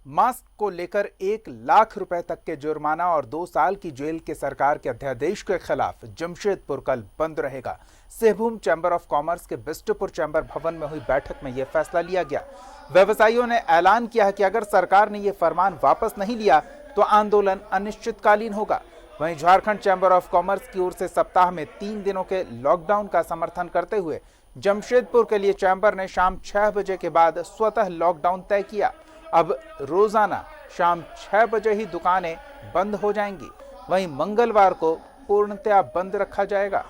Mask को लेकर 1 लाख रुपए तक के जुर्माना और 2 साल की जेल के सरकार के अध्यादेश के खिलाफ जमशेदपुर कल बंद रहेगा। सिंहभूम चैंबर ऑफ कॉमर्स के बिष्टुपुर चैंबर भवन में हुई बैठक में यह फैसला लिया गया। व्यवसायियों ने ऐलान किया है कि अगर सरकार ने यह फरमान वापस नहीं लिया तो आंदोलन अनिश्चितकालीन होगा। वहीं झारखंड चैंबर ऑफ कॉमर्स की ओर से सप्ताह में 3 दिनों के लॉकडाउन का समर्थन करते हुए जमशेदपुर के लिए चैंबर ने शाम 6 बजे के बाद स्वतः लॉकडाउन तय किया। अब रोजाना शाम 6 बजे ही दुकानें बंद हो जाएंगी। वहीं मंगलवार को पूर्णतया बंद रखा जाएगा।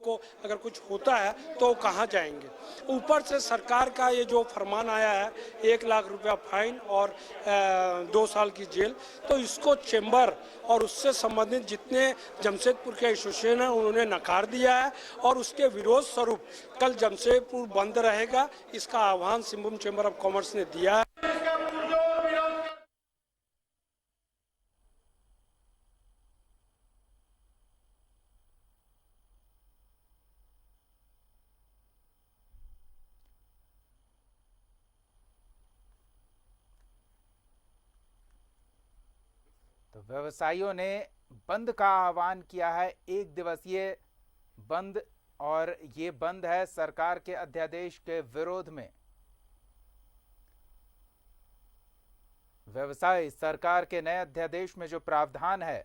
को अगर कुछ होता है तो कहाँ जाएंगे। ऊपर से सरकार का ये जो फरमान आया है 1 लाख रुपया फाइन और 2 साल की जेल, तो इसको चैम्बर और उससे संबंधित जितने जमशेदपुर के एसोसिएशन हैं उन्होंने नकार दिया है और उसके विरोध स्वरूप कल जमशेदपुर बंद रहेगा। इसका आह्वान सिंहभूम चैम्बर ऑफ कॉमर्स ने दिया है। तो व्यवसायियों ने बंद का आह्वान किया है, 1 दिवसीय बंद, और ये बंद है सरकार के अध्यादेश के विरोध में। व्यवसाय सरकार के नए अध्यादेश में जो प्रावधान है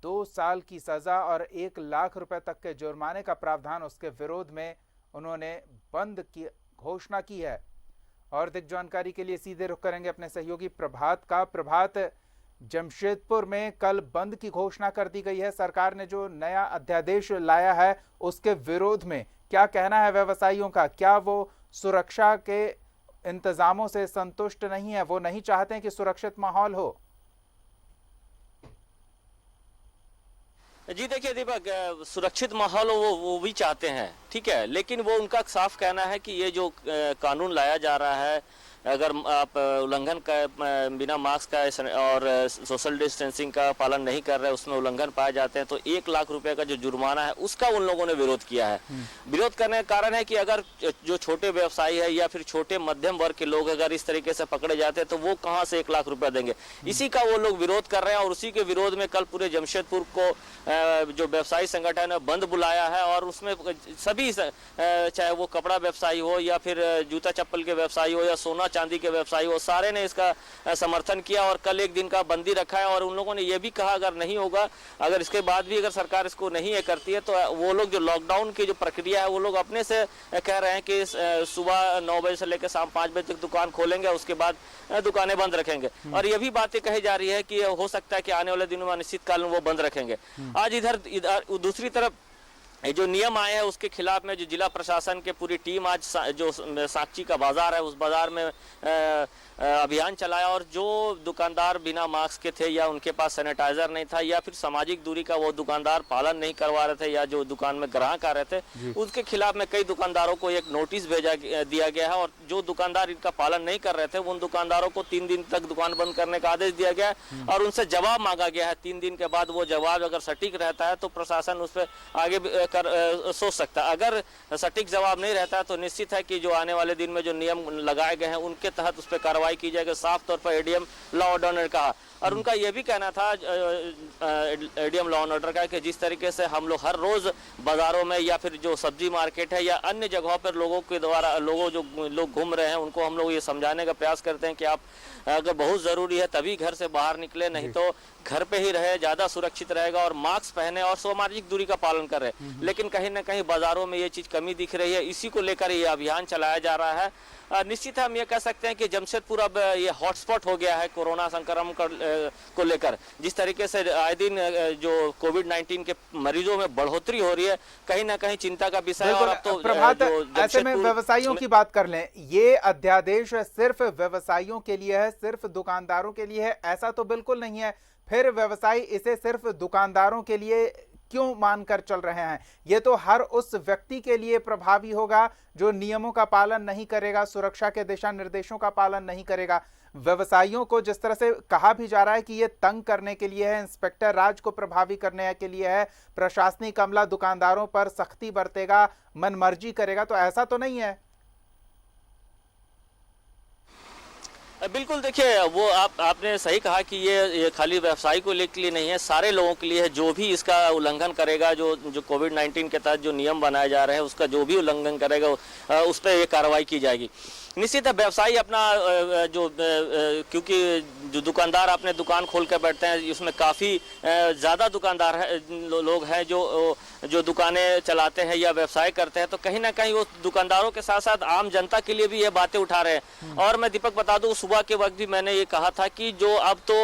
2 साल की सजा और 1 लाख रुपए तक के जुर्माने का प्रावधान, उसके विरोध में उन्होंने बंद की घोषणा की है। और अधिक जानकारी के लिए सीधे रुख करेंगे अपने सहयोगी प्रभात का। प्रभात, जमशेदपुर में कल बंद की घोषणा कर दी गई है। सरकार ने जो नया अध्यादेश लाया है उसके विरोध में क्या कहना है व्यवसायियों का? क्या वो सुरक्षा के इंतजामों से संतुष्ट नहीं है? वो नहीं चाहते हैं कि सुरक्षित माहौल हो? जी देखिए दीपक, सुरक्षित माहौल वो भी चाहते हैं, ठीक है, लेकिन वो उनका साफ कहना है कि ये जो कानून लाया जा रहा है, अगर आप उल्लंघन का बिना मास्क का और सोशल डिस्टेंसिंग का पालन नहीं कर रहे, उसमें उल्लंघन पाए जाते हैं तो 1 लाख रुपए का जो जुर्माना है उसका उन लोगों ने विरोध किया है। विरोध करने का कारण है कि अगर जो छोटे व्यवसायी है या फिर छोटे मध्यम वर्ग के लोग अगर इस तरीके से पकड़े जाते हैं तो वो कहाँ से 1 लाख रुपया देंगे। इसी का वो लोग विरोध कर रहे हैं और उसी के विरोध में कल पूरे जमशेदपुर को जो व्यवसायी संगठन है बंद बुलाया है। और उसमें सभी, चाहे वो कपड़ा व्यवसायी हो या फिर जूता चप्पल के व्यवसायी हो या सोना चांदी के व्यवसायी हो, सारे ने इसका समर्थन किया और कल 1 दिन का बंदी रखा है। और उन लोगों ने यह भी कहा अगर नहीं होगा, अगर इसके बाद भी अगर सरकार इसको नहीं करती है तो वो लोग जो लॉकडाउन की जो प्रक्रिया है वो लोग अपने से कह रहे हैं कि सुबह 9 बजे से लेकर शाम 5 बजे तक दुकान खोलेंगे, उसके बाद दुकानें बंद रखेंगे। और ये भी बातें कही जा रही है कि हो सकता है कि आने वाले दिनों में अनिश्चितकालीन वो बंद रखेंगे। आज इधर दूसरी तरफ जो नियम आए हैं उसके खिलाफ में जो जिला प्रशासन के पूरी टीम आज जो साक्षी का बाजार है उस बाजार में अभियान चलाया और जो दुकानदार बिना मास्क के थे या उनके पास सैनिटाइजर नहीं था या फिर सामाजिक दूरी का वो दुकानदार पालन नहीं करवा रहे थे या जो दुकान में ग्राहक आ रहे थे उसके खिलाफ में कई दुकानदारों को एक नोटिस दिया गया है। और जो दुकानदार इनका पालन नहीं कर रहे थे उन दुकानदारों को 3 दिन तक दुकान बंद करने का आदेश दिया गया है और उनसे जवाब मांगा गया है। 3 दिन के बाद वो जवाब अगर सटीक रहता है तो प्रशासन उस पर आगे सोच सकता है। अगर सटीक जवाब नहीं रहता है तो निश्चित है कि जो आने वाले दिन में जो नियम लगाए गए हैं उनके तहत उस पर कार्रवाई की जाएगी। साफ तौर पर एडीएम लॉ एंड ऑर्डर ने कहा और उनका यह भी कहना था एडीएम लॉ एंड ऑर्डर का कि जिस तरीके से हम लोग हर रोज बाजारों में या फिर जो सब्जी मार्केट है या अन्य जगहों पर लोगों के द्वारा लोग घूम रहे हैं उनको हम लोग ये समझाने का प्रयास करते हैं कि आप अगर बहुत जरूरी है तभी घर से बाहर निकले, नहीं तो घर पे ही रहे, ज्यादा सुरक्षित रहेगा और मास्क पहने और सामाजिक दूरी का पालन करें। लेकिन कहीं ना कहीं बाजारों में ये चीज कमी दिख रही है, इसी को लेकर ये अभियान चलाया जा रहा है। निश्चित है हम ये कह सकते हैं कि जमशेदपुर अब ये हॉटस्पॉट हो गया है कोरोना संक्रमण को लेकर। जिस तरीके से आए दिन जो कोविड-19 के मरीजों में बढ़ोतरी हो रही है, कहीं ना कहीं चिंता का विषय। और अब तो प्रभात, ऐसे में व्यवसायियों की बात कर लें, ये अध्यादेश सिर्फ व्यवसायियों के लिए है, सिर्फ दुकानदारों के लिए है? ऐसा तो बिल्कुल नहीं है। फिर व्यवसायी इसे सिर्फ दुकानदारों के लिए क्यों मानकर चल रहे हैं? ये तो हर उस व्यक्ति के लिए प्रभावी होगा जो नियमों का पालन नहीं करेगा, सुरक्षा के दिशा निर्देशों का पालन नहीं करेगा। व्यवसायियों को जिस तरह से कहा भी जा रहा है कि ये तंग करने के लिए है, इंस्पेक्टर राज को प्रभावी करने के लिए है, प्रशासनिक अमला दुकानदारों पर सख्ती बरतेगा, मनमर्जी करेगा, तो ऐसा तो नहीं है? बिल्कुल, देखिए वो आपने सही कहा कि ये खाली व्यवसायी को लेकर के लिए नहीं है, सारे लोगों के लिए है। जो भी इसका उल्लंघन करेगा, जो कोविड-19 के तहत जो नियम बनाए जा रहे हैं उसका जो भी उल्लंघन करेगा उस पर ये कार्रवाई की जाएगी। निश्चित है व्यवसायी अपना क्योंकि जो दुकानदार अपने दुकान खोल कर बैठते हैं, इसमें काफ़ी ज़्यादा दुकानदार लोग हैं जो दुकानें चलाते हैं या व्यवसाय करते हैं, तो कहीं ना कहीं वो दुकानदारों के साथ साथ आम जनता के लिए भी ये बातें उठा रहे हैं। और मैं दीपक बता दूं, सुबह के वक्त भी मैंने ये कहा था कि जो अब तो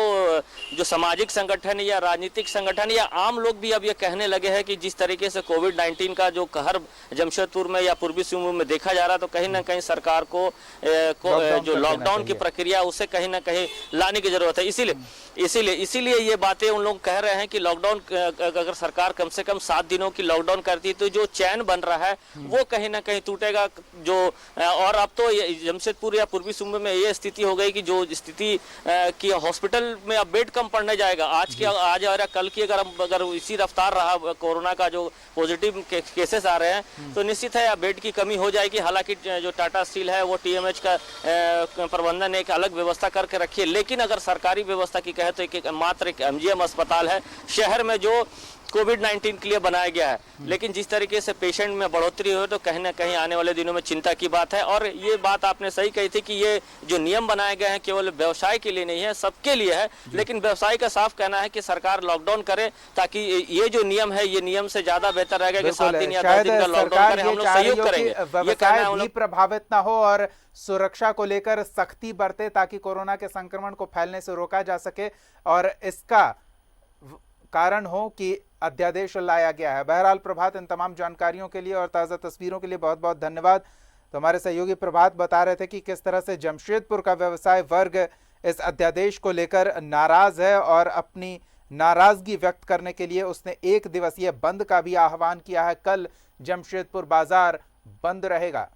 जो सामाजिक संगठन या राजनीतिक संगठन या आम लोग भी अब ये कहने लगे हैं कि जिस तरीके से कोविड-19 का जो कहर जमशेदपुर में या पूर्वी सिंहभूम में देखा जा रहा है, तो कहीं ना कहीं सरकार को जो लॉकडाउन की प्रक्रिया उसे कहीं ना कहीं लाने की जरूरत है। इसीलिए ये बातें उन लोग कह रहे हैं कि लॉकडाउन अगर सरकार कम से कम 7 दिनों की लॉकडाउन करती तो जो चैन बन रहा है वो कहीं ना कहीं टूटेगा। और अब तो जमशेदपुर या पूर्वी सिंहभूम में ये स्थिति हो गई कि जो स्थिति कि हॉस्पिटल में अब बेड कम पड़ने जाएगा। आज और कल की अगर इसी रफ्तार रहा कोरोना का जो पॉजिटिव केसेस आ रहे हैं तो निश्चित है बेड की कमी हो जाएगी। हालांकि जो टाटा स्टील है वो TMH का प्रबंधन एक अलग व्यवस्था करके रखी है, लेकिन अगर सरकारी व्यवस्था की कहे तो मात्र एक MGM अस्पताल है शहर में जो कोविड-19 के लिए बनाया गया है। लेकिन जिस तरीके से पेशेंट में बढ़ोतरी हो तो कहीं ना कहीं आने वाले दिनों में चिंता की बात है। और ये बात आपने सही कही थी कि ये जो नियम बनाए गए हैं केवल व्यवसाय के लिए नहीं है, सबके लिए है। लेकिन व्यवसाय का साफ कहना है कि सरकार लॉकडाउन करे ताकि ये जो नियम है ये नियम से ज्यादा बेहतर रहेगा कि 7 दिन या 10 दिन का लॉकडाउन करें। हम लोग सहयोग करेंगे, व्यवसाय भी प्रभावित ना हो और सुरक्षा को लेकर सख्ती बरते ताकि कोरोना के संक्रमण को फैलने से रोका जा सके और इसका कारण हो कि अध्यादेश लाया गया है। बहरहाल प्रभात, इन तमाम जानकारियों के लिए और ताज़ा तस्वीरों के लिए बहुत बहुत धन्यवाद। तो हमारे सहयोगी प्रभात बता रहे थे कि किस तरह से जमशेदपुर का व्यवसाय वर्ग इस अध्यादेश को लेकर नाराज है और अपनी नाराजगी व्यक्त करने के लिए उसने 1 दिवसीय बंद का भी आह्वान किया है। कल जमशेदपुर बाजार बंद रहेगा।